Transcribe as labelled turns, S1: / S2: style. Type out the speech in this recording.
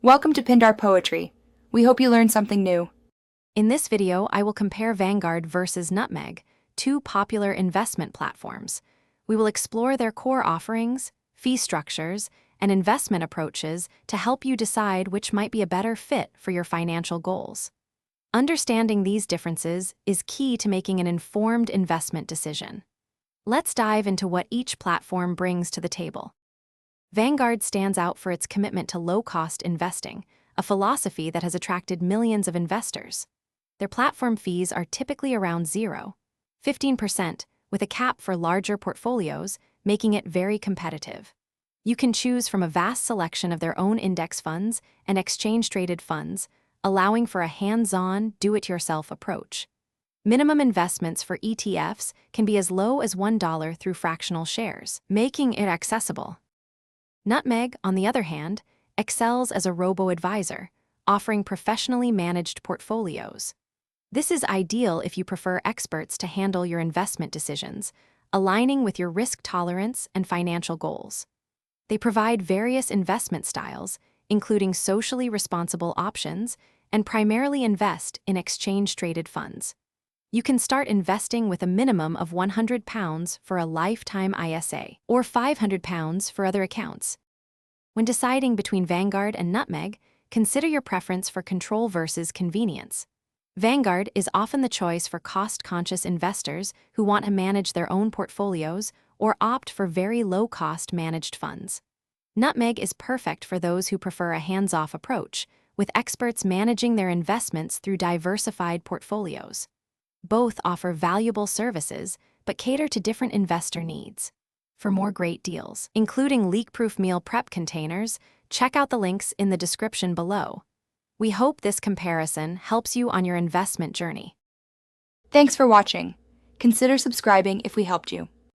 S1: Welcome to Pindar Poetry. We hope you learned something new.
S2: In this video, I will compare Vanguard versus Nutmeg, two popular investment platforms. We will explore their core offerings, fee structures, and investment approaches to help you decide which might be a better fit for your financial goals. Understanding these differences is key to making an informed investment decision. Let's dive into what each platform brings to the table. Vanguard stands out for its commitment to low-cost investing, a philosophy that has attracted millions of investors. Their platform fees are typically around 0.15%, with a cap for larger portfolios, making it very competitive. You can choose from a vast selection of their own index funds and exchange-traded funds, allowing for a hands-on, do-it-yourself approach. Minimum investments for ETFs can be as low as $1 through fractional shares, making it accessible. Nutmeg, on the other hand, excels as a robo-advisor, offering professionally managed portfolios. This is ideal if you prefer experts to handle your investment decisions, aligning with your risk tolerance and financial goals. They provide various investment styles, including socially responsible options, and primarily invest in exchange-traded funds. You can start investing with a minimum of £100 for a lifetime ISA, or £500 for other accounts. When deciding between Vanguard and Nutmeg, consider your preference for control versus convenience. Vanguard is often the choice for cost-conscious investors who want to manage their own portfolios or opt for very low-cost managed funds. Nutmeg is perfect for those who prefer a hands-off approach, with experts managing their investments through diversified portfolios. Both offer valuable services, but cater to different investor needs. For more great deals, including leak-proof meal prep containers, check out the links in the description below. We hope this comparison helps you on your investment journey.
S1: Thanks for watching. Consider subscribing if we helped you.